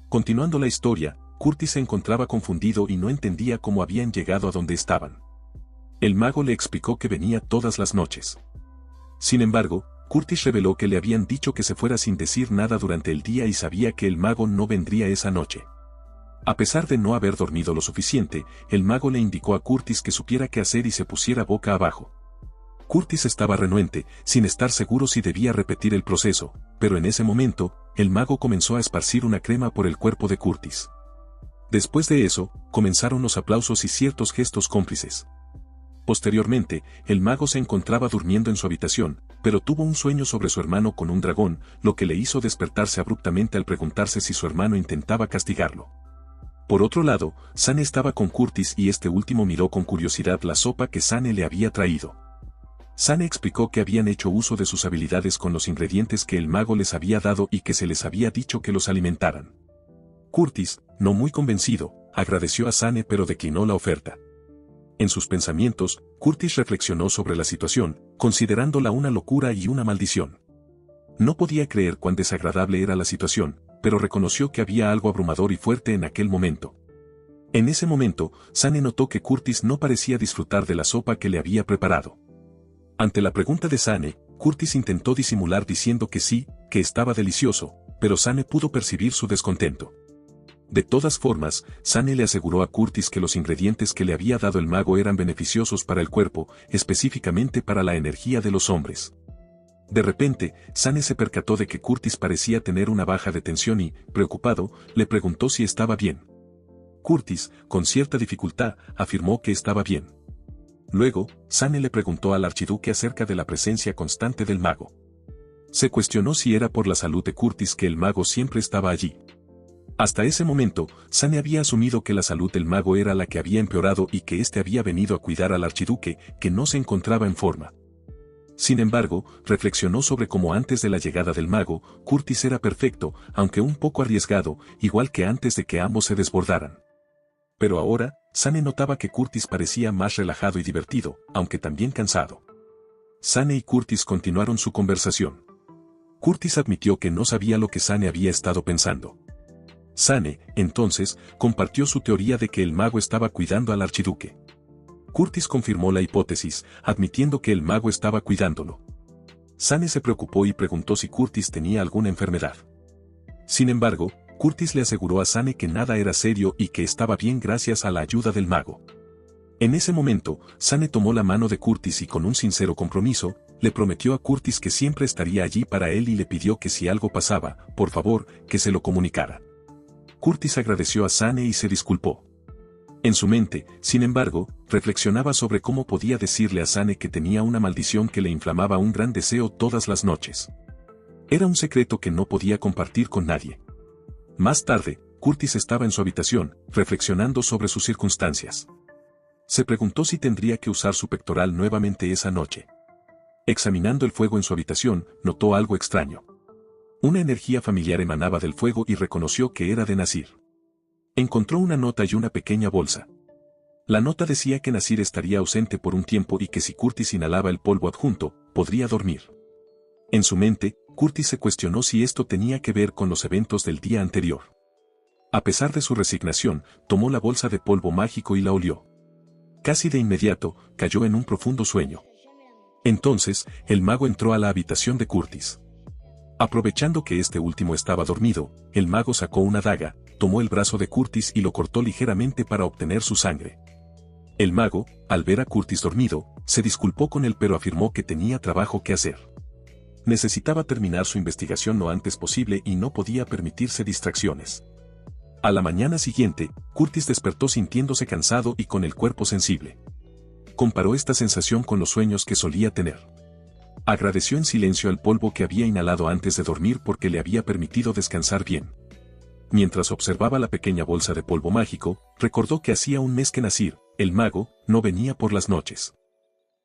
Continuando la historia, Curtis se encontraba confundido y no entendía cómo habían llegado a donde estaban. El mago le explicó que venía todas las noches. Sin embargo, Curtis reveló que le habían dicho que se fuera sin decir nada durante el día y sabía que el mago no vendría esa noche. A pesar de no haber dormido lo suficiente, el mago le indicó a Curtis que supiera qué hacer y se pusiera boca abajo. Curtis estaba renuente, sin estar seguro si debía repetir el proceso, pero en ese momento, el mago comenzó a esparcir una crema por el cuerpo de Curtis. Después de eso, comenzaron los aplausos y ciertos gestos cómplices. Posteriormente, el mago se encontraba durmiendo en su habitación, pero tuvo un sueño sobre su hermano con un dragón, lo que le hizo despertarse abruptamente al preguntarse si su hermano intentaba castigarlo. Por otro lado, Sane estaba con Curtis y este último miró con curiosidad la sopa que Sane le había traído. Sane explicó que habían hecho uso de sus habilidades con los ingredientes que el mago les había dado y que se les había dicho que los alimentaran. Curtis, no muy convencido, agradeció a Sane pero declinó la oferta. En sus pensamientos, Curtis reflexionó sobre la situación, considerándola una locura y una maldición. No podía creer cuán desagradable era la situación, pero reconoció que había algo abrumador y fuerte en aquel momento. En ese momento, Sane notó que Curtis no parecía disfrutar de la sopa que le había preparado. Ante la pregunta de Sane, Curtis intentó disimular diciendo que sí, que estaba delicioso, pero Sane pudo percibir su descontento. De todas formas, Sane le aseguró a Curtis que los ingredientes que le había dado el mago eran beneficiosos para el cuerpo, específicamente para la energía de los hombres. De repente, Sane se percató de que Curtis parecía tener una baja de tensión y, preocupado, le preguntó si estaba bien. Curtis, con cierta dificultad, afirmó que estaba bien. Luego, Sane le preguntó al archiduque acerca de la presencia constante del mago. Se cuestionó si era por la salud de Curtis que el mago siempre estaba allí. Hasta ese momento, Sane había asumido que la salud del mago era la que había empeorado y que éste había venido a cuidar al archiduque, que no se encontraba en forma. Sin embargo, reflexionó sobre cómo antes de la llegada del mago, Curtis era perfecto, aunque un poco arriesgado, igual que antes de que ambos se desbordaran. Pero ahora, Sane notaba que Curtis parecía más relajado y divertido, aunque también cansado. Sane y Curtis continuaron su conversación. Curtis admitió que no sabía lo que Sane había estado pensando. Sane, entonces, compartió su teoría de que el mago estaba cuidando al archiduque. Curtis confirmó la hipótesis, admitiendo que el mago estaba cuidándolo. Sane se preocupó y preguntó si Curtis tenía alguna enfermedad. Sin embargo, Curtis le aseguró a Sane que nada era serio y que estaba bien gracias a la ayuda del mago. En ese momento, Sane tomó la mano de Curtis y con un sincero compromiso, le prometió a Curtis que siempre estaría allí para él y le pidió que si algo pasaba, por favor, que se lo comunicara. Curtis agradeció a Sane y se disculpó. En su mente, sin embargo, reflexionaba sobre cómo podía decirle a Sane que tenía una maldición que le inflamaba un gran deseo todas las noches. Era un secreto que no podía compartir con nadie. Más tarde, Curtis estaba en su habitación, reflexionando sobre sus circunstancias. Se preguntó si tendría que usar su pectoral nuevamente esa noche. Examinando el fuego en su habitación, notó algo extraño. Una energía familiar emanaba del fuego y reconoció que era de Nasir. Encontró una nota y una pequeña bolsa. La nota decía que Nasir estaría ausente por un tiempo y que si Curtis inhalaba el polvo adjunto, podría dormir. En su mente, Curtis se cuestionó si esto tenía que ver con los eventos del día anterior. A pesar de su resignación, tomó la bolsa de polvo mágico y la olió. Casi de inmediato, cayó en un profundo sueño. Entonces, el mago entró a la habitación de Curtis. Aprovechando que este último estaba dormido, el mago sacó una daga, tomó el brazo de Curtis y lo cortó ligeramente para obtener su sangre. El mago, al ver a Curtis dormido, se disculpó con él pero afirmó que tenía trabajo que hacer. Necesitaba terminar su investigación lo antes posible y no podía permitirse distracciones. A la mañana siguiente, Curtis despertó sintiéndose cansado y con el cuerpo sensible. Comparó esta sensación con los sueños que solía tener. Agradeció en silencio al polvo que había inhalado antes de dormir porque le había permitido descansar bien. Mientras observaba la pequeña bolsa de polvo mágico, recordó que hacía un mes que Nasir, el mago, no venía por las noches.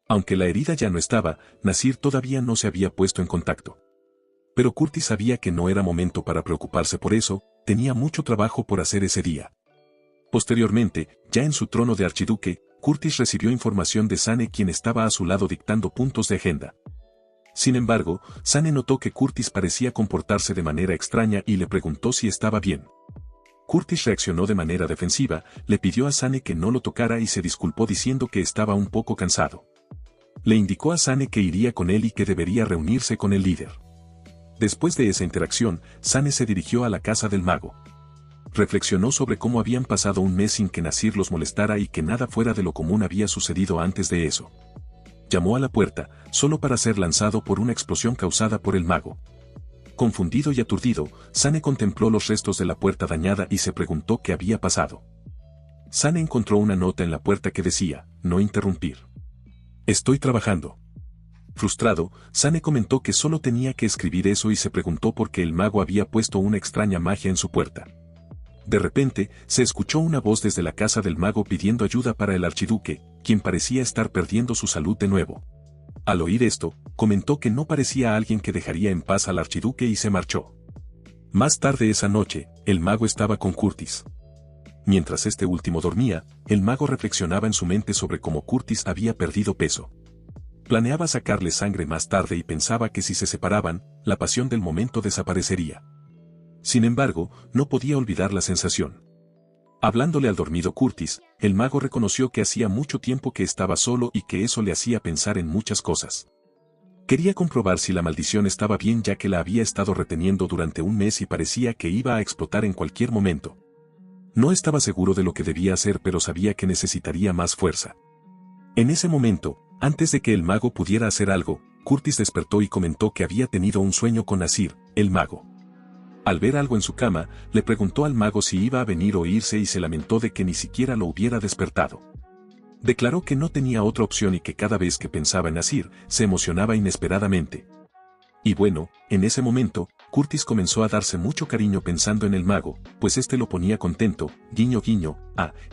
Aunque la herida ya no estaba, Nasir todavía no se había puesto en contacto. Pero Curtis sabía que no era momento para preocuparse por eso, tenía mucho trabajo por hacer ese día. Posteriormente, ya en su trono de archiduque, Curtis recibió información de Sane quien estaba a su lado dictando puntos de agenda. Sin embargo, Sane notó que Curtis parecía comportarse de manera extraña y le preguntó si estaba bien. Curtis reaccionó de manera defensiva, le pidió a Sane que no lo tocara y se disculpó diciendo que estaba un poco cansado. Le indicó a Sane que iría con él y que debería reunirse con el líder. Después de esa interacción, Sane se dirigió a la casa del mago. Reflexionó sobre cómo habían pasado un mes sin que Nasir los molestara y que nada fuera de lo común había sucedido antes de eso. Llamó a la puerta, solo para ser lanzado por una explosión causada por el mago. Confundido y aturdido, Sane contempló los restos de la puerta dañada y se preguntó qué había pasado. Sane encontró una nota en la puerta que decía, no interrumpir. Estoy trabajando. Frustrado, Sane comentó que solo tenía que escribir eso y se preguntó por qué el mago había puesto una extraña magia en su puerta. De repente, se escuchó una voz desde la casa del mago pidiendo ayuda para el archiduque, quien parecía estar perdiendo su salud de nuevo. Al oír esto, comentó que no parecía alguien que dejaría en paz al archiduque y se marchó. Más tarde esa noche, el mago estaba con Curtis. Mientras este último dormía, el mago reflexionaba en su mente sobre cómo Curtis había perdido peso. Planeaba sacarle sangre más tarde y pensaba que si se separaban, la pasión del momento desaparecería. Sin embargo, no podía olvidar la sensación. Hablándole al dormido Curtis, el mago reconoció que hacía mucho tiempo que estaba solo y que eso le hacía pensar en muchas cosas. Quería comprobar si la maldición estaba bien ya que la había estado reteniendo durante un mes y parecía que iba a explotar en cualquier momento. No estaba seguro de lo que debía hacer pero sabía que necesitaría más fuerza. En ese momento, antes de que el mago pudiera hacer algo, Curtis despertó y comentó que había tenido un sueño con Nasir, el mago. Al ver algo en su cama, le preguntó al mago si iba a venir o irse y se lamentó de que ni siquiera lo hubiera despertado. Declaró que no tenía otra opción y que cada vez que pensaba en Nasir, se emocionaba inesperadamente. Y bueno, en ese momento, Curtis comenzó a darse mucho cariño pensando en el mago, pues este lo ponía contento, guiño guiño,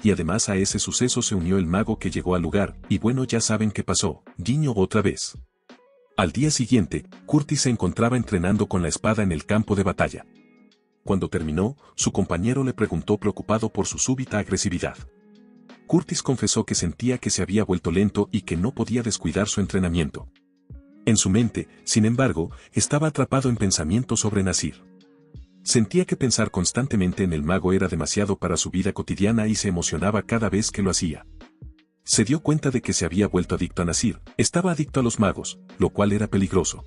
y además a ese suceso se unió el mago que llegó al lugar, y bueno ya saben qué pasó, guiño otra vez. Al día siguiente, Curtis se encontraba entrenando con la espada en el campo de batalla. Cuando terminó, su compañero le preguntó preocupado por su súbita agresividad. Curtis confesó que sentía que se había vuelto lento y que no podía descuidar su entrenamiento. En su mente, sin embargo, estaba atrapado en pensamientos sobre Nasir. Sentía que pensar constantemente en el mago era demasiado para su vida cotidiana y se emocionaba cada vez que lo hacía. Se dio cuenta de que se había vuelto adicto a Nasir, estaba adicto a los magos, lo cual era peligroso.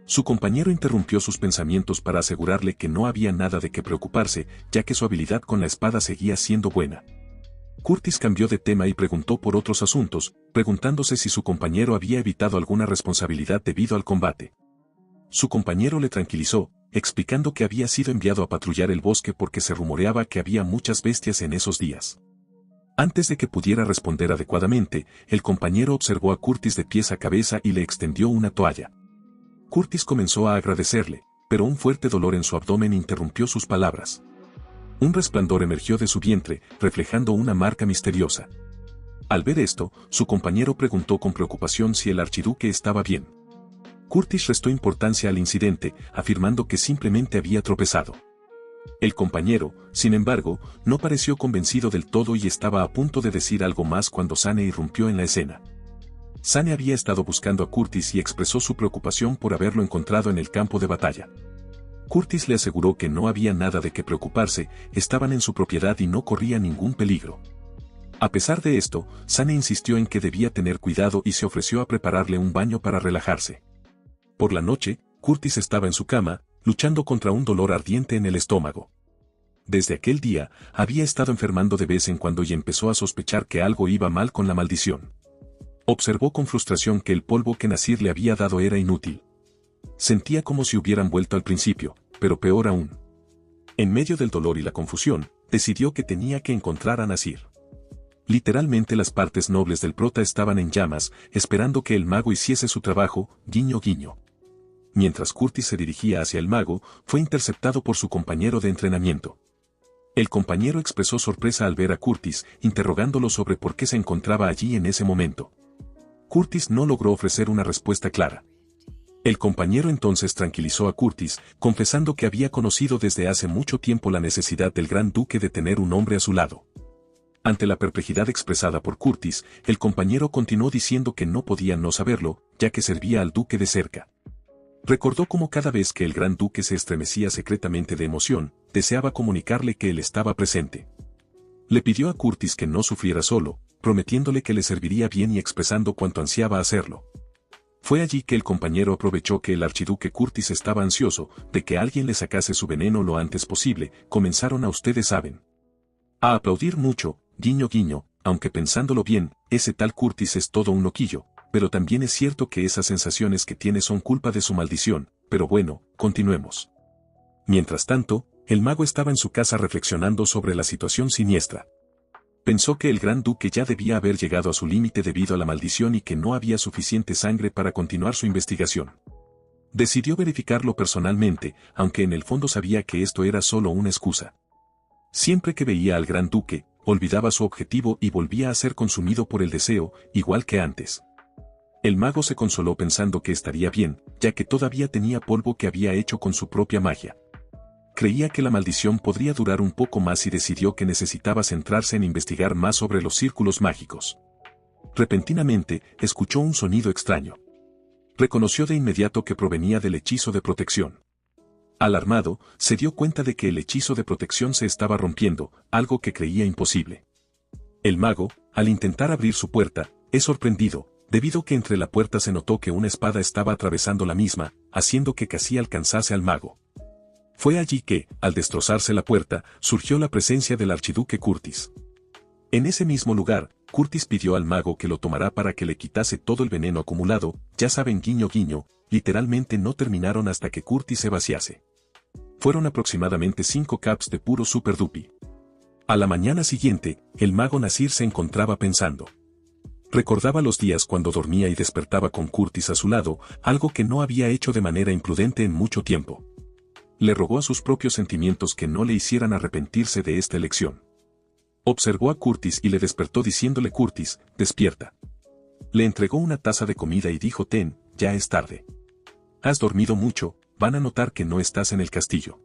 Su compañero interrumpió sus pensamientos para asegurarle que no había nada de qué preocuparse, ya que su habilidad con la espada seguía siendo buena. Curtis cambió de tema y preguntó por otros asuntos, preguntándose si su compañero había evitado alguna responsabilidad debido al combate. Su compañero le tranquilizó, explicando que había sido enviado a patrullar el bosque porque se rumoreaba que había muchas bestias en esos días. Antes de que pudiera responder adecuadamente, el compañero observó a Curtis de pies a cabeza y le extendió una toalla. Curtis comenzó a agradecerle, pero un fuerte dolor en su abdomen interrumpió sus palabras. Un resplandor emergió de su vientre, reflejando una marca misteriosa. Al ver esto, su compañero preguntó con preocupación si el archiduque estaba bien. Curtis restó importancia al incidente, afirmando que simplemente había tropezado. El compañero, sin embargo, no pareció convencido del todo y estaba a punto de decir algo más cuando Sane irrumpió en la escena. Sane había estado buscando a Curtis y expresó su preocupación por haberlo encontrado en el campo de batalla. Curtis le aseguró que no había nada de qué preocuparse, estaban en su propiedad y no corría ningún peligro. A pesar de esto, Sane insistió en que debía tener cuidado y se ofreció a prepararle un baño para relajarse. Por la noche, Curtis estaba en su cama, luchando contra un dolor ardiente en el estómago. Desde aquel día, había estado enfermando de vez en cuando y empezó a sospechar que algo iba mal con la maldición. Observó con frustración que el polvo que Nasir le había dado era inútil. Sentía como si hubieran vuelto al principio, pero peor aún. En medio del dolor y la confusión, decidió que tenía que encontrar a Nasir. Literalmente las partes nobles del prota estaban en llamas, esperando que el mago hiciese su trabajo, guiño guiño. Mientras Curtis se dirigía hacia el mago, fue interceptado por su compañero de entrenamiento. El compañero expresó sorpresa al ver a Curtis, interrogándolo sobre por qué se encontraba allí en ese momento. Curtis no logró ofrecer una respuesta clara. El compañero entonces tranquilizó a Curtis, confesando que había conocido desde hace mucho tiempo la necesidad del gran duque de tener un hombre a su lado. Ante la perplejidad expresada por Curtis, el compañero continuó diciendo que no podía no saberlo, ya que servía al duque de cerca. Recordó cómo cada vez que el gran duque se estremecía secretamente de emoción, deseaba comunicarle que él estaba presente. Le pidió a Curtis que no sufriera solo, prometiéndole que le serviría bien y expresando cuánto ansiaba hacerlo. Fue allí que el compañero aprovechó que el archiduque Curtis estaba ansioso de que alguien le sacase su veneno lo antes posible. Comenzaron a ustedes saben. A aplaudir mucho, guiño guiño, aunque pensándolo bien, ese tal Curtis es todo un loquillo, pero también es cierto que esas sensaciones que tiene son culpa de su maldición, pero bueno, continuemos. Mientras tanto, el mago estaba en su casa reflexionando sobre la situación siniestra. Pensó que el gran duque ya debía haber llegado a su límite debido a la maldición y que no había suficiente sangre para continuar su investigación. Decidió verificarlo personalmente, aunque en el fondo sabía que esto era solo una excusa. Siempre que veía al gran duque, olvidaba su objetivo y volvía a ser consumido por el deseo, igual que antes. El mago se consoló pensando que estaría bien, ya que todavía tenía polvo que había hecho con su propia magia. Creía que la maldición podría durar un poco más y decidió que necesitaba centrarse en investigar más sobre los círculos mágicos. Repentinamente, escuchó un sonido extraño. Reconoció de inmediato que provenía del hechizo de protección. Alarmado, se dio cuenta de que el hechizo de protección se estaba rompiendo, algo que creía imposible. El mago, al intentar abrir su puerta, es sorprendido, debido que entre la puerta se notó que una espada estaba atravesando la misma, haciendo que casi alcanzase al mago. Fue allí que, al destrozarse la puerta, surgió la presencia del archiduque Curtis. En ese mismo lugar, Curtis pidió al mago que lo tomara para que le quitase todo el veneno acumulado, ya saben guiño guiño, literalmente no terminaron hasta que Curtis se vaciase. Fueron aproximadamente 5 caps de puro super dupi. A la mañana siguiente, el mago Nasir se encontraba pensando. Recordaba los días cuando dormía y despertaba con Curtis a su lado, algo que no había hecho de manera imprudente en mucho tiempo. Le rogó a sus propios sentimientos que no le hicieran arrepentirse de esta elección. Observó a Curtis y le despertó diciéndole Curtis, despierta. Le entregó una taza de comida y dijo ten, ya es tarde. Has dormido mucho, van a notar que no estás en el castillo.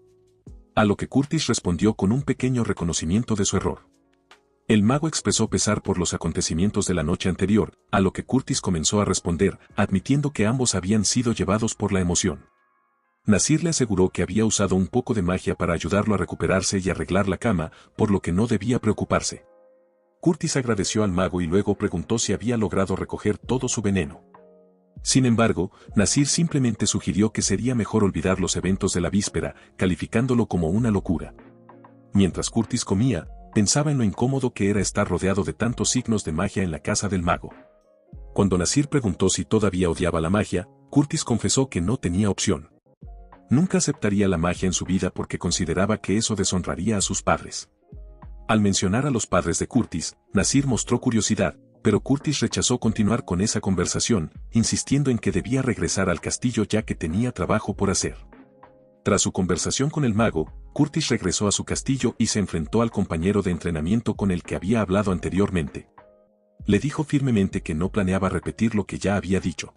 A lo que Curtis respondió con un pequeño reconocimiento de su error. El mago expresó pesar por los acontecimientos de la noche anterior, a lo que Curtis comenzó a responder, admitiendo que ambos habían sido llevados por la emoción. Nasir le aseguró que había usado un poco de magia para ayudarlo a recuperarse y arreglar la cama, por lo que no debía preocuparse. Curtis agradeció al mago y luego preguntó si había logrado recoger todo su veneno. Sin embargo, Nasir simplemente sugirió que sería mejor olvidar los eventos de la víspera, calificándolo como una locura. Mientras Curtis comía, pensaba en lo incómodo que era estar rodeado de tantos signos de magia en la casa del mago. Cuando Nasir preguntó si todavía odiaba la magia, Curtis confesó que no tenía opción. Nunca aceptaría la magia en su vida porque consideraba que eso deshonraría a sus padres. Al mencionar a los padres de Curtis, Nasir mostró curiosidad, pero Curtis rechazó continuar con esa conversación, insistiendo en que debía regresar al castillo ya que tenía trabajo por hacer. Tras su conversación con el mago, Curtis regresó a su castillo y se enfrentó al compañero de entrenamiento con el que había hablado anteriormente. Le dijo firmemente que no planeaba repetir lo que ya había dicho.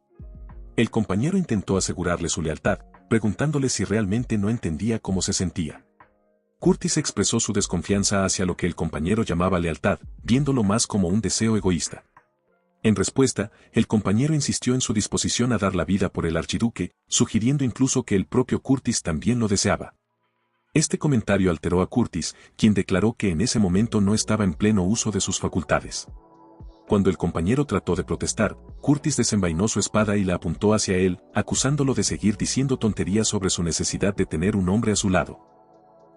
El compañero intentó asegurarle su lealtad, preguntándole si realmente no entendía cómo se sentía. Curtis expresó su desconfianza hacia lo que el compañero llamaba lealtad, viéndolo más como un deseo egoísta. En respuesta, el compañero insistió en su disposición a dar la vida por el archiduque, sugiriendo incluso que el propio Curtis también lo deseaba. Este comentario alteró a Curtis, quien declaró que en ese momento no estaba en pleno uso de sus facultades. Cuando el compañero trató de protestar, Curtis desenvainó su espada y la apuntó hacia él, acusándolo de seguir diciendo tonterías sobre su necesidad de tener un hombre a su lado.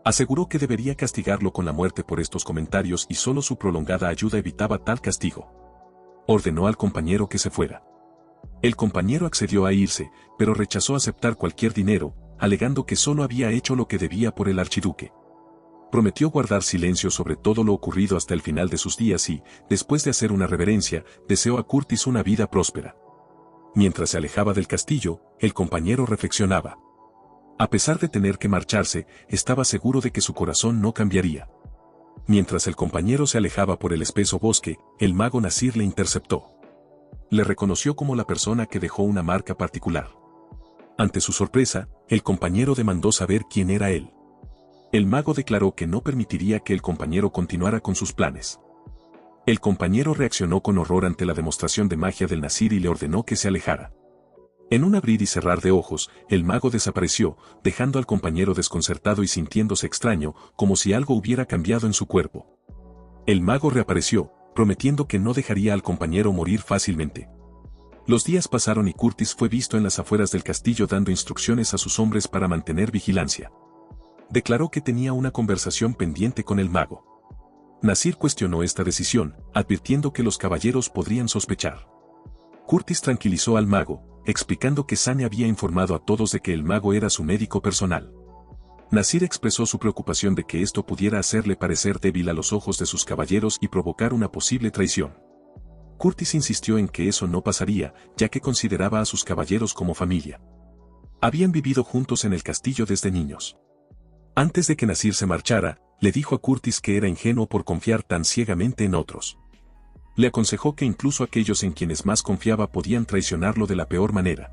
Aseguró que debería castigarlo con la muerte por estos comentarios y solo su prolongada ayuda evitaba tal castigo. Ordenó al compañero que se fuera. El compañero accedió a irse, pero rechazó aceptar cualquier dinero, alegando que solo había hecho lo que debía por el archiduque. Prometió guardar silencio sobre todo lo ocurrido hasta el final de sus días y, después de hacer una reverencia, deseó a Curtis una vida próspera. Mientras se alejaba del castillo, el compañero reflexionaba. A pesar de tener que marcharse, estaba seguro de que su corazón no cambiaría. Mientras el compañero se alejaba por el espeso bosque, el mago Nasir le interceptó. Le reconoció como la persona que dejó una marca particular. Ante su sorpresa, el compañero demandó saber quién era él. El mago declaró que no permitiría que el compañero continuara con sus planes. El compañero reaccionó con horror ante la demostración de magia del Nasir y le ordenó que se alejara. En un abrir y cerrar de ojos, el mago desapareció, dejando al compañero desconcertado y sintiéndose extraño, como si algo hubiera cambiado en su cuerpo. El mago reapareció, prometiendo que no dejaría al compañero morir fácilmente. Los días pasaron y Curtis fue visto en las afueras del castillo dando instrucciones a sus hombres para mantener vigilancia. Declaró que tenía una conversación pendiente con el mago. Nasir cuestionó esta decisión, advirtiendo que los caballeros podrían sospechar. Curtis tranquilizó al mago, explicando que Sane había informado a todos de que el mago era su médico personal. Nasir expresó su preocupación de que esto pudiera hacerle parecer débil a los ojos de sus caballeros y provocar una posible traición. Curtis insistió en que eso no pasaría, ya que consideraba a sus caballeros como familia. Habían vivido juntos en el castillo desde niños. Antes de que Nasir se marchara, le dijo a Curtis que era ingenuo por confiar tan ciegamente en otros. Le aconsejó que incluso aquellos en quienes más confiaba podían traicionarlo de la peor manera.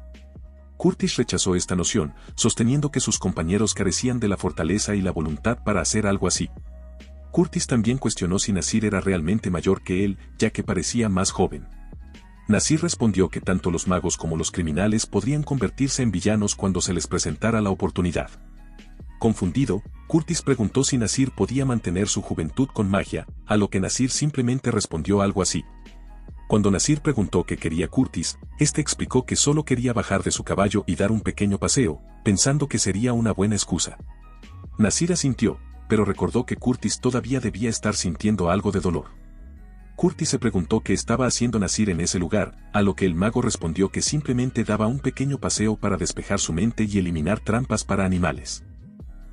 Curtis rechazó esta noción, sosteniendo que sus compañeros carecían de la fortaleza y la voluntad para hacer algo así. Curtis también cuestionó si Nasir era realmente mayor que él, ya que parecía más joven. Nasir respondió que tanto los magos como los criminales podrían convertirse en villanos cuando se les presentara la oportunidad. Confundido, Curtis preguntó si Nasir podía mantener su juventud con magia, a lo que Nasir simplemente respondió algo así. Cuando Nasir preguntó qué quería Curtis, este explicó que solo quería bajar de su caballo y dar un pequeño paseo, pensando que sería una buena excusa. Nasir asintió, pero recordó que Curtis todavía debía estar sintiendo algo de dolor. Curtis se preguntó qué estaba haciendo Nasir en ese lugar, a lo que el mago respondió que simplemente daba un pequeño paseo para despejar su mente y eliminar trampas para animales.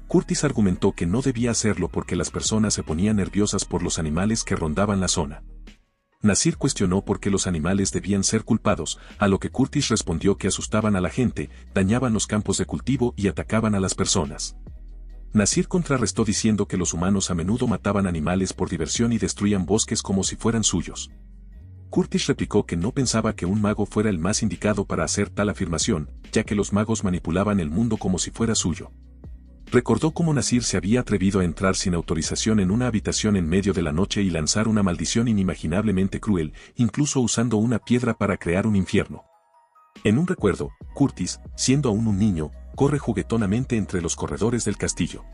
Curtis argumentó que no debía hacerlo porque las personas se ponían nerviosas por los animales que rondaban la zona. Nasir cuestionó por qué los animales debían ser culpados, a lo que Curtis respondió que asustaban a la gente, dañaban los campos de cultivo y atacaban a las personas. Nasir contrarrestó diciendo que los humanos a menudo mataban animales por diversión y destruían bosques como si fueran suyos. Curtis replicó que no pensaba que un mago fuera el más indicado para hacer tal afirmación, ya que los magos manipulaban el mundo como si fuera suyo. Recordó cómo Nasir se había atrevido a entrar sin autorización en una habitación en medio de la noche y lanzar una maldición inimaginablemente cruel, incluso usando una piedra para crear un infierno. En un recuerdo, Curtis, siendo aún un niño, corre juguetonamente entre los corredores del castillo.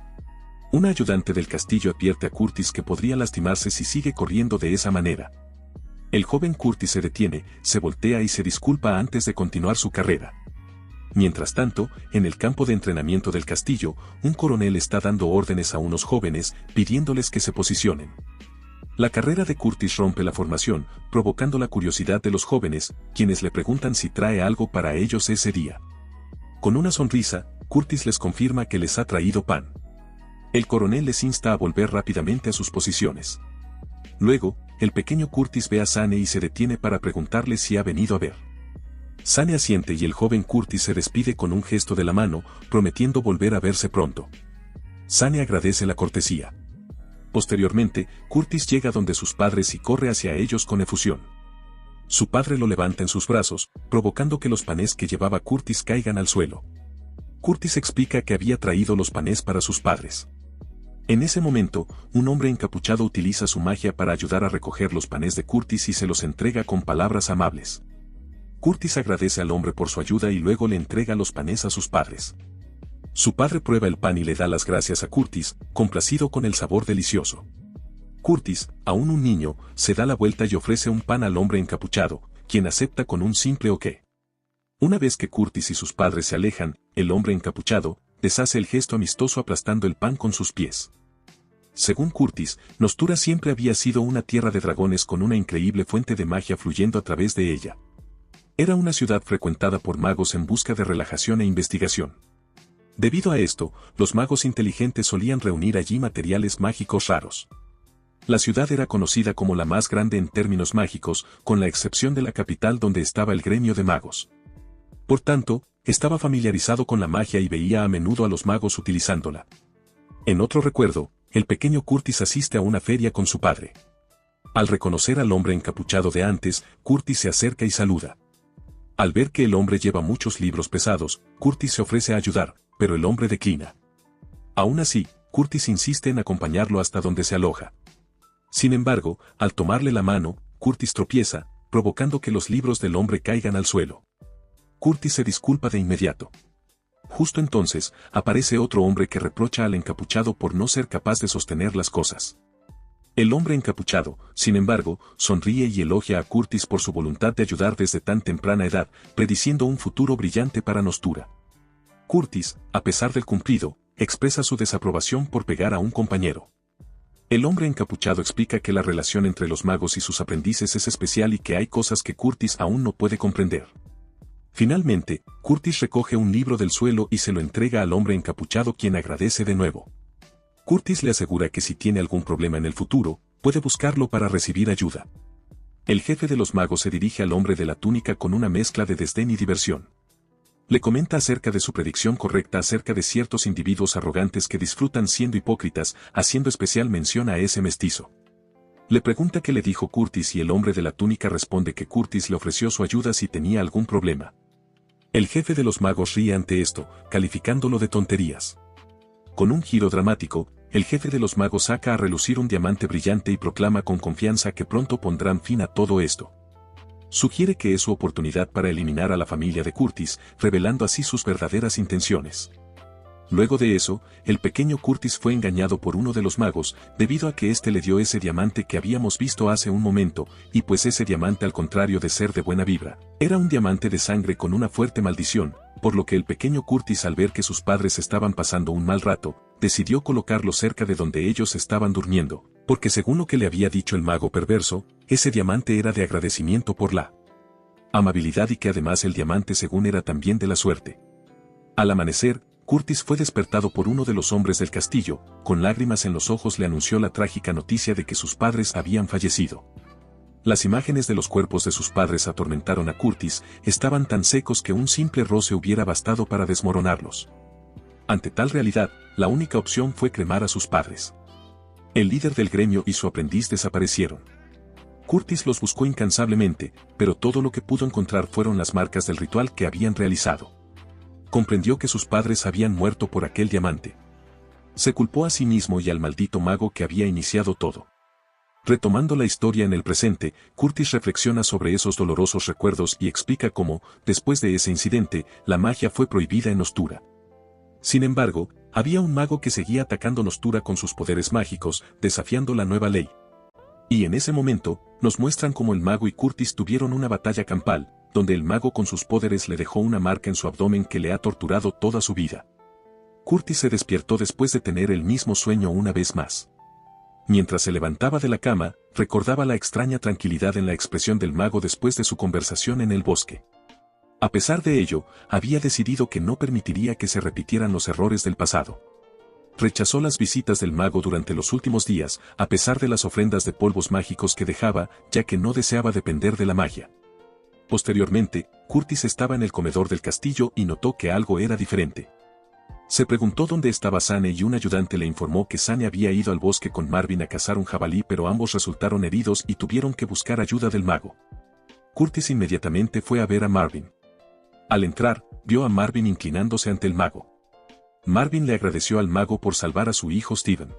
Una ayudante del castillo advierte a Curtis que podría lastimarse si sigue corriendo de esa manera. El joven Curtis se detiene, se voltea y se disculpa antes de continuar su carrera. Mientras tanto, en el campo de entrenamiento del castillo, un coronel está dando órdenes a unos jóvenes, pidiéndoles que se posicionen. La carrera de Curtis rompe la formación, provocando la curiosidad de los jóvenes, quienes le preguntan si trae algo para ellos ese día. Con una sonrisa, Curtis les confirma que les ha traído pan. El coronel les insta a volver rápidamente a sus posiciones. Luego, el pequeño Curtis ve a Sane y se detiene para preguntarle si ha venido a ver. Sane asiente y el joven Curtis se despide con un gesto de la mano, prometiendo volver a verse pronto. Sane agradece la cortesía. Posteriormente, Curtis llega donde sus padres y corre hacia ellos con efusión. Su padre lo levanta en sus brazos, provocando que los panes que llevaba Curtis caigan al suelo. Curtis explica que había traído los panes para sus padres. En ese momento, un hombre encapuchado utiliza su magia para ayudar a recoger los panes de Curtis y se los entrega con palabras amables. Curtis agradece al hombre por su ayuda y luego le entrega los panes a sus padres. Su padre prueba el pan y le da las gracias a Curtis, complacido con el sabor delicioso. Curtis, aún un niño, se da la vuelta y ofrece un pan al hombre encapuchado, quien acepta con un simple ok. Una vez que Curtis y sus padres se alejan, el hombre encapuchado deshace el gesto amistoso aplastando el pan con sus pies. Según Curtis, Nostura siempre había sido una tierra de dragones con una increíble fuente de magia fluyendo a través de ella. Era una ciudad frecuentada por magos en busca de relajación e investigación. Debido a esto, los magos inteligentes solían reunir allí materiales mágicos raros. La ciudad era conocida como la más grande en términos mágicos, con la excepción de la capital donde estaba el gremio de magos. Por tanto, estaba familiarizado con la magia y veía a menudo a los magos utilizándola. En otro recuerdo, el pequeño Curtis asiste a una feria con su padre. Al reconocer al hombre encapuchado de antes, Curtis se acerca y saluda. Al ver que el hombre lleva muchos libros pesados, Curtis se ofrece a ayudar, pero el hombre declina. Aún así, Curtis insiste en acompañarlo hasta donde se aloja. Sin embargo, al tomarle la mano, Curtis tropieza, provocando que los libros del hombre caigan al suelo. Curtis se disculpa de inmediato. Justo entonces, aparece otro hombre que reprocha al encapuchado por no ser capaz de sostener las cosas. El hombre encapuchado, sin embargo, sonríe y elogia a Curtis por su voluntad de ayudar desde tan temprana edad, prediciendo un futuro brillante para Nostura. Curtis, a pesar del cumplido, expresa su desaprobación por pegar a un compañero. El hombre encapuchado explica que la relación entre los magos y sus aprendices es especial y que hay cosas que Curtis aún no puede comprender. Finalmente, Curtis recoge un libro del suelo y se lo entrega al hombre encapuchado, quien agradece de nuevo. Curtis le asegura que si tiene algún problema en el futuro, puede buscarlo para recibir ayuda. El jefe de los magos se dirige al hombre de la túnica con una mezcla de desdén y diversión. Le comenta acerca de su predicción correcta acerca de ciertos individuos arrogantes que disfrutan siendo hipócritas, haciendo especial mención a ese mestizo. Le pregunta qué le dijo Curtis y el hombre de la túnica responde que Curtis le ofreció su ayuda si tenía algún problema. El jefe de los magos ríe ante esto, calificándolo de tonterías. Con un giro dramático, el jefe de los magos saca a relucir un diamante brillante y proclama con confianza que pronto pondrán fin a todo esto. Sugiere que es su oportunidad para eliminar a la familia de Curtis, revelando así sus verdaderas intenciones. Luego de eso, el pequeño Curtis fue engañado por uno de los magos, debido a que éste le dio ese diamante que habíamos visto hace un momento, y pues ese diamante, al contrario de ser de buena vibra, era un diamante de sangre con una fuerte maldición, por lo que el pequeño Curtis, al ver que sus padres estaban pasando un mal rato, decidió colocarlo cerca de donde ellos estaban durmiendo, porque según lo que le había dicho el mago perverso, ese diamante era de agradecimiento por la amabilidad y que además el diamante según era también de la suerte. Al amanecer, Curtis fue despertado por uno de los hombres del castillo, con lágrimas en los ojos le anunció la trágica noticia de que sus padres habían fallecido. Las imágenes de los cuerpos de sus padres atormentaron a Curtis, estaban tan secos que un simple roce hubiera bastado para desmoronarlos. Ante tal realidad, la única opción fue cremar a sus padres. El líder del gremio y su aprendiz desaparecieron. Curtis los buscó incansablemente, pero todo lo que pudo encontrar fueron las marcas del ritual que habían realizado. Comprendió que sus padres habían muerto por aquel diamante. Se culpó a sí mismo y al maldito mago que había iniciado todo. Retomando la historia en el presente, Curtis reflexiona sobre esos dolorosos recuerdos y explica cómo, después de ese incidente, la magia fue prohibida en Nostura. Sin embargo, había un mago que seguía atacando Nostura con sus poderes mágicos, desafiando la nueva ley. Y en ese momento, nos muestran cómo el mago y Curtis tuvieron una batalla campal, donde el mago con sus poderes le dejó una marca en su abdomen que le ha torturado toda su vida. Curtis se despertó después de tener el mismo sueño una vez más. Mientras se levantaba de la cama, recordaba la extraña tranquilidad en la expresión del mago después de su conversación en el bosque. A pesar de ello, había decidido que no permitiría que se repitieran los errores del pasado. Rechazó las visitas del mago durante los últimos días, a pesar de las ofrendas de polvos mágicos que dejaba, ya que no deseaba depender de la magia. Posteriormente, Curtis estaba en el comedor del castillo y notó que algo era diferente. Se preguntó dónde estaba Sane y un ayudante le informó que Sane había ido al bosque con Marvin a cazar un jabalí, pero ambos resultaron heridos y tuvieron que buscar ayuda del mago. Curtis inmediatamente fue a ver a Marvin. Al entrar, vio a Marvin inclinándose ante el mago. Marvin le agradeció al mago por salvar a su hijo Steven.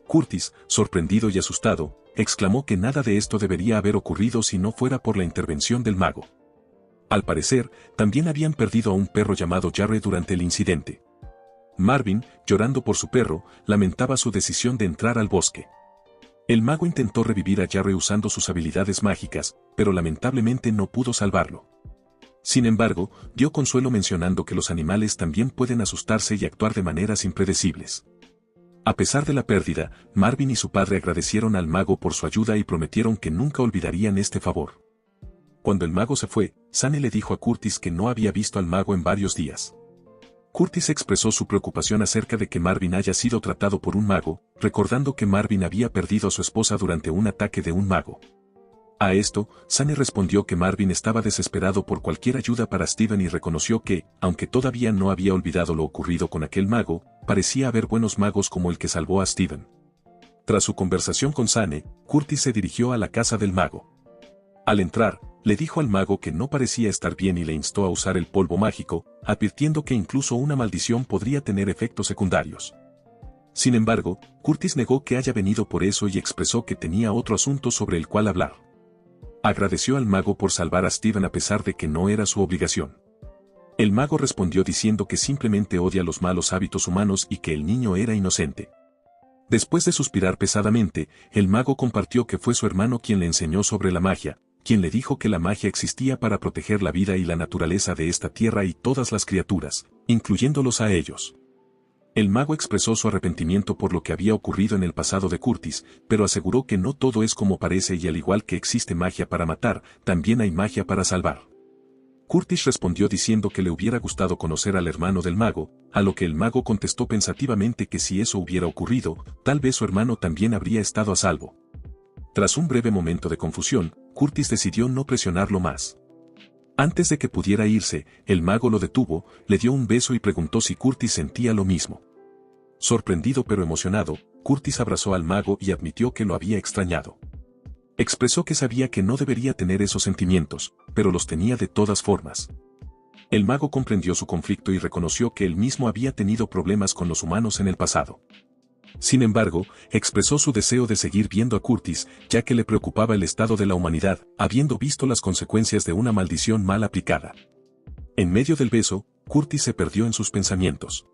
Curtis, sorprendido y asustado, exclamó que nada de esto debería haber ocurrido si no fuera por la intervención del mago. Al parecer, también habían perdido a un perro llamado Jarre durante el incidente. Marvin, llorando por su perro, lamentaba su decisión de entrar al bosque. El mago intentó revivir a Jarre usando sus habilidades mágicas, pero lamentablemente no pudo salvarlo. Sin embargo, dio consuelo mencionando que los animales también pueden asustarse y actuar de maneras impredecibles. A pesar de la pérdida, Marvin y su padre agradecieron al mago por su ayuda y prometieron que nunca olvidarían este favor. Cuando el mago se fue, Sane le dijo a Curtis que no había visto al mago en varios días. Curtis expresó su preocupación acerca de que Marvin haya sido tratado por un mago, recordando que Marvin había perdido a su esposa durante un ataque de un mago. A esto, Sane respondió que Marvin estaba desesperado por cualquier ayuda para Steven y reconoció que, aunque todavía no había olvidado lo ocurrido con aquel mago, parecía haber buenos magos como el que salvó a Steven. Tras su conversación con Sane, Curtis se dirigió a la casa del mago. Al entrar, le dijo al mago que no parecía estar bien y le instó a usar el polvo mágico, advirtiendo que incluso una maldición podría tener efectos secundarios. Sin embargo, Curtis negó que haya venido por eso y expresó que tenía otro asunto sobre el cual hablar. Agradeció al mago por salvar a Steven a pesar de que no era su obligación. El mago respondió diciendo que simplemente odia los malos hábitos humanos y que el niño era inocente. Después de suspirar pesadamente, el mago compartió que fue su hermano quien le enseñó sobre la magia, quien le dijo que la magia existía para proteger la vida y la naturaleza de esta tierra y todas las criaturas, incluyéndolos a ellos. El mago expresó su arrepentimiento por lo que había ocurrido en el pasado de Curtis, pero aseguró que no todo es como parece y al igual que existe magia para matar, también hay magia para salvar. Curtis respondió diciendo que le hubiera gustado conocer al hermano del mago, a lo que el mago contestó pensativamente que si eso hubiera ocurrido, tal vez su hermano también habría estado a salvo. Tras un breve momento de confusión, Curtis decidió no presionarlo más. Antes de que pudiera irse, el mago lo detuvo, le dio un beso y preguntó si Curtis sentía lo mismo. Sorprendido pero emocionado, Curtis abrazó al mago y admitió que lo había extrañado. Expresó que sabía que no debería tener esos sentimientos, pero los tenía de todas formas. El mago comprendió su conflicto y reconoció que él mismo había tenido problemas con los humanos en el pasado. Sin embargo, expresó su deseo de seguir viendo a Curtis, ya que le preocupaba el estado de la humanidad, habiendo visto las consecuencias de una maldición mal aplicada. En medio del beso, Curtis se perdió en sus pensamientos.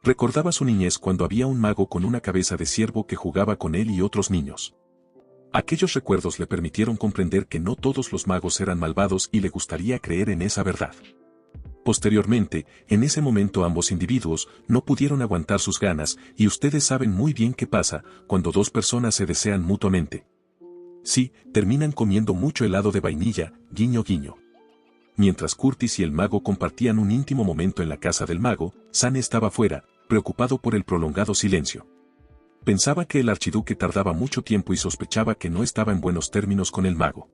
Recordaba su niñez cuando había un mago con una cabeza de ciervo que jugaba con él y otros niños. Aquellos recuerdos le permitieron comprender que no todos los magos eran malvados y le gustaría creer en esa verdad. Posteriormente, en ese momento ambos individuos no pudieron aguantar sus ganas y ustedes saben muy bien qué pasa cuando dos personas se desean mutuamente. Sí, terminan comiendo mucho helado de vainilla, guiño guiño. Mientras Curtis y el mago compartían un íntimo momento en la casa del mago, Zane estaba fuera, preocupado por el prolongado silencio. Pensaba que el archiduque tardaba mucho tiempo y sospechaba que no estaba en buenos términos con el mago.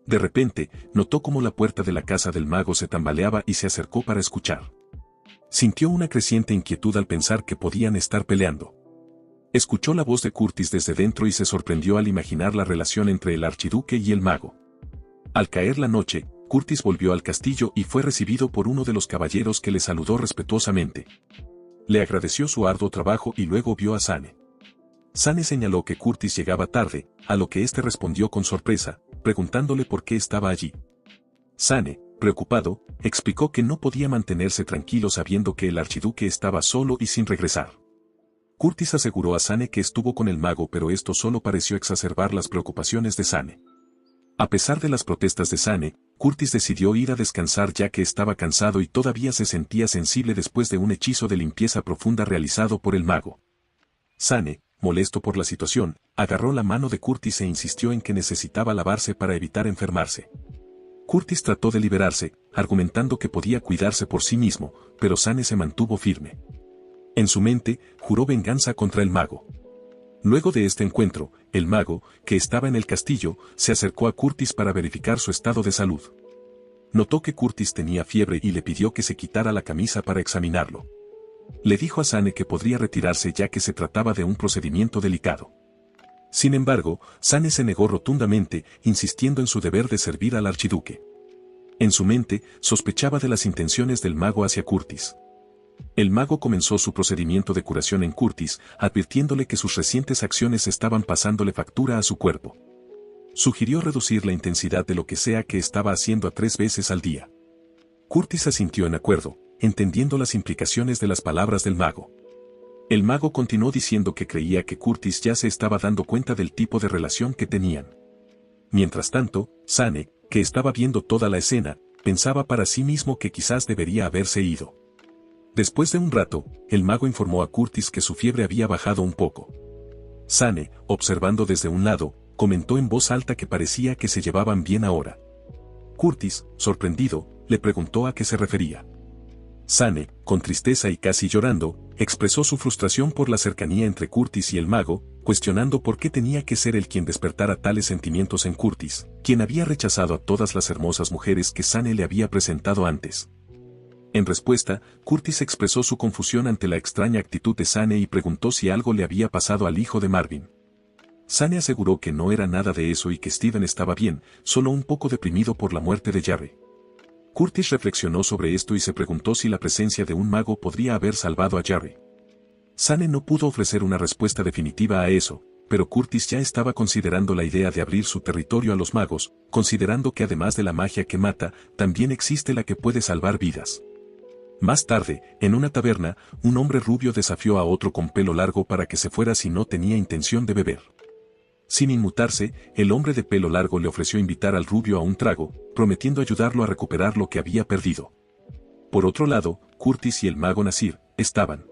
De repente, notó cómo la puerta de la casa del mago se tambaleaba y se acercó para escuchar. Sintió una creciente inquietud al pensar que podían estar peleando. Escuchó la voz de Curtis desde dentro y se sorprendió al imaginar la relación entre el archiduque y el mago. Al caer la noche, Curtis volvió al castillo y fue recibido por uno de los caballeros que le saludó respetuosamente. Le agradeció su arduo trabajo y luego vio a Zane. Zane señaló que Curtis llegaba tarde, a lo que éste respondió con sorpresa, preguntándole por qué estaba allí. Zane, preocupado, explicó que no podía mantenerse tranquilo sabiendo que el archiduque estaba solo y sin regresar. Curtis aseguró a Zane que estuvo con el mago pero esto solo pareció exacerbar las preocupaciones de Zane. A pesar de las protestas de Zane, Curtis decidió ir a descansar ya que estaba cansado y todavía se sentía sensible después de un hechizo de limpieza profunda realizado por el mago. Zane, molesto por la situación, agarró la mano de Curtis e insistió en que necesitaba lavarse para evitar enfermarse. Curtis trató de liberarse, argumentando que podía cuidarse por sí mismo, pero Zane se mantuvo firme. En su mente, juró venganza contra el mago. Luego de este encuentro, el mago, que estaba en el castillo, se acercó a Curtis para verificar su estado de salud. Notó que Curtis tenía fiebre y le pidió que se quitara la camisa para examinarlo. Le dijo a Zane que podría retirarse ya que se trataba de un procedimiento delicado. Sin embargo, Zane se negó rotundamente, insistiendo en su deber de servir al archiduque. En su mente, sospechaba de las intenciones del mago hacia Curtis. El mago comenzó su procedimiento de curación en Curtis, advirtiéndole que sus recientes acciones estaban pasándole factura a su cuerpo. Sugirió reducir la intensidad de lo que sea que estaba haciendo a 3 veces al día. Curtis asintió en acuerdo, entendiendo las implicaciones de las palabras del mago. El mago continuó diciendo que creía que Curtis ya se estaba dando cuenta del tipo de relación que tenían. Mientras tanto, Zane, que estaba viendo toda la escena, pensaba para sí mismo que quizás debería haberse ido. Después de un rato, el mago informó a Curtis que su fiebre había bajado un poco. Zane, observando desde un lado, comentó en voz alta que parecía que se llevaban bien ahora. Curtis, sorprendido, le preguntó a qué se refería. Zane, con tristeza y casi llorando, expresó su frustración por la cercanía entre Curtis y el mago, cuestionando por qué tenía que ser él quien despertara tales sentimientos en Curtis, quien había rechazado a todas las hermosas mujeres que Zane le había presentado antes. En respuesta, Curtis expresó su confusión ante la extraña actitud de Zane y preguntó si algo le había pasado al hijo de Marvin. Zane aseguró que no era nada de eso y que Steven estaba bien, solo un poco deprimido por la muerte de Jerry. Curtis reflexionó sobre esto y se preguntó si la presencia de un mago podría haber salvado a Jerry. Zane no pudo ofrecer una respuesta definitiva a eso, pero Curtis ya estaba considerando la idea de abrir su territorio a los magos, considerando que además de la magia que mata, también existe la que puede salvar vidas. Más tarde, en una taberna, un hombre rubio desafió a otro con pelo largo para que se fuera si no tenía intención de beber. Sin inmutarse, el hombre de pelo largo le ofreció invitar al rubio a un trago, prometiendo ayudarlo a recuperar lo que había perdido. Por otro lado, Curtis y el mago Nasir estaban,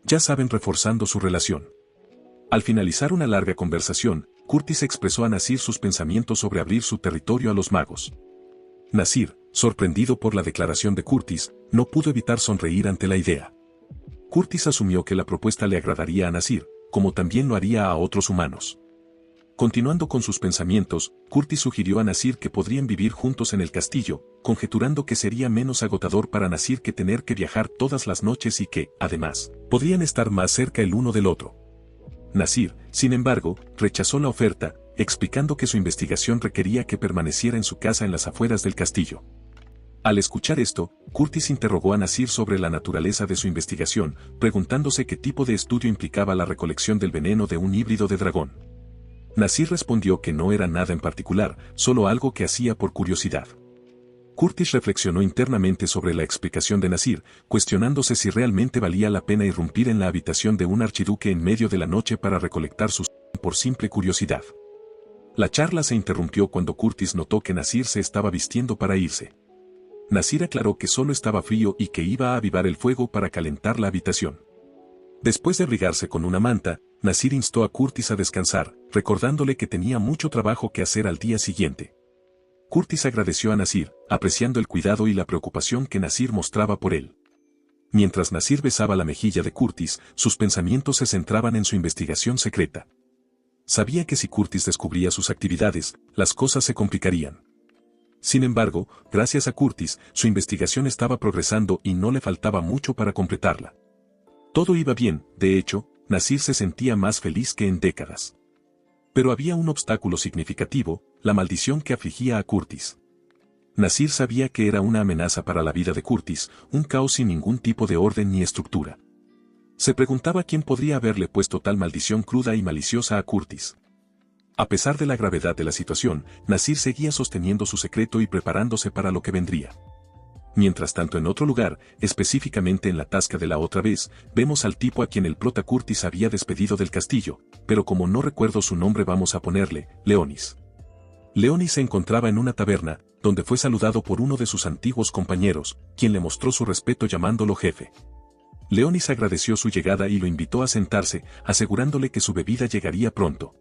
ya saben, reforzando su relación. Al finalizar una larga conversación, Curtis expresó a Nasir sus pensamientos sobre abrir su territorio a los magos. Nasir, sorprendido por la declaración de Curtis, no pudo evitar sonreír ante la idea. Curtis asumió que la propuesta le agradaría a Nasir, como también lo haría a otros humanos. Continuando con sus pensamientos, Curtis sugirió a Nasir que podrían vivir juntos en el castillo, conjeturando que sería menos agotador para Nasir que tener que viajar todas las noches y que, además, podrían estar más cerca el uno del otro. Nasir, sin embargo, rechazó la oferta, explicando que su investigación requería que permaneciera en su casa en las afueras del castillo. Al escuchar esto, Curtis interrogó a Nasir sobre la naturaleza de su investigación, preguntándose qué tipo de estudio implicaba la recolección del veneno de un híbrido de dragón. Nasir respondió que no era nada en particular, solo algo que hacía por curiosidad. Curtis reflexionó internamente sobre la explicación de Nasir, cuestionándose si realmente valía la pena irrumpir en la habitación de un archiduque en medio de la noche para recolectar sus por simple curiosidad. La charla se interrumpió cuando Curtis notó que Nasir se estaba vistiendo para irse. Nasir aclaró que solo estaba frío y que iba a avivar el fuego para calentar la habitación. Después de abrigarse con una manta, Nasir instó a Curtis a descansar, recordándole que tenía mucho trabajo que hacer al día siguiente. Curtis agradeció a Nasir, apreciando el cuidado y la preocupación que Nasir mostraba por él. Mientras Nasir besaba la mejilla de Curtis, sus pensamientos se centraban en su investigación secreta. Sabía que si Curtis descubría sus actividades, las cosas se complicarían. Sin embargo, gracias a Curtis, su investigación estaba progresando y no le faltaba mucho para completarla. Todo iba bien, de hecho, Nasir se sentía más feliz que en décadas. Pero había un obstáculo significativo, la maldición que afligía a Curtis. Nasir sabía que era una amenaza para la vida de Curtis, un caos sin ningún tipo de orden ni estructura. Se preguntaba quién podría haberle puesto tal maldición cruda y maliciosa a Curtis. A pesar de la gravedad de la situación, Nasir seguía sosteniendo su secreto y preparándose para lo que vendría. Mientras tanto, en otro lugar, específicamente en la tasca de la otra vez, vemos al tipo a quien el prota Curtis había despedido del castillo, pero como no recuerdo su nombre vamos a ponerle, Leonis. Leonis se encontraba en una taberna, donde fue saludado por uno de sus antiguos compañeros, quien le mostró su respeto llamándolo jefe. Leonis agradeció su llegada y lo invitó a sentarse, asegurándole que su bebida llegaría pronto.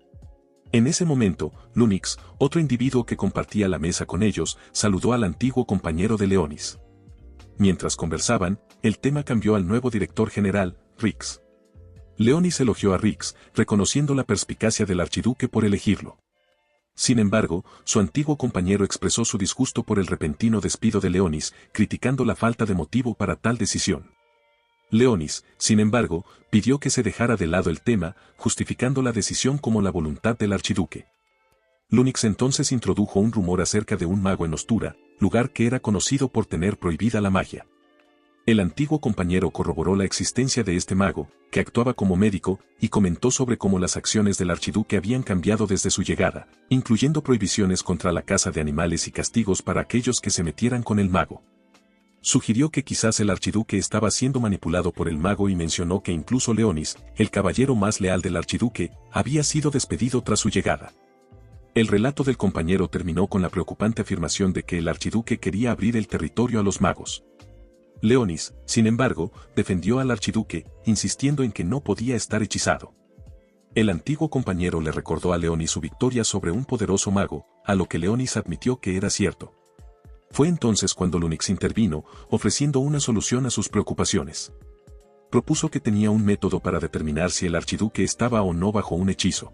En ese momento, Lunix, otro individuo que compartía la mesa con ellos, saludó al antiguo compañero de Leonis. Mientras conversaban, el tema cambió al nuevo director general, Rix. Leonis elogió a Rix, reconociendo la perspicacia del archiduque por elegirlo. Sin embargo, su antiguo compañero expresó su disgusto por el repentino despido de Leonis, criticando la falta de motivo para tal decisión. Leonis, sin embargo, pidió que se dejara de lado el tema, justificando la decisión como la voluntad del archiduque. Lunix entonces introdujo un rumor acerca de un mago en Ostura, lugar que era conocido por tener prohibida la magia. El antiguo compañero corroboró la existencia de este mago, que actuaba como médico, y comentó sobre cómo las acciones del archiduque habían cambiado desde su llegada, incluyendo prohibiciones contra la caza de animales y castigos para aquellos que se metieran con el mago. Sugirió que quizás el archiduque estaba siendo manipulado por el mago y mencionó que incluso Leonis, el caballero más leal del archiduque, había sido despedido tras su llegada. El relato del compañero terminó con la preocupante afirmación de que el archiduque quería abrir el territorio a los magos. Leonis, sin embargo, defendió al archiduque, insistiendo en que no podía estar hechizado. El antiguo compañero le recordó a Leonis su victoria sobre un poderoso mago, a lo que Leonis admitió que era cierto. Fue entonces cuando Lunix intervino, ofreciendo una solución a sus preocupaciones. Propuso que tenía un método para determinar si el archiduque estaba o no bajo un hechizo.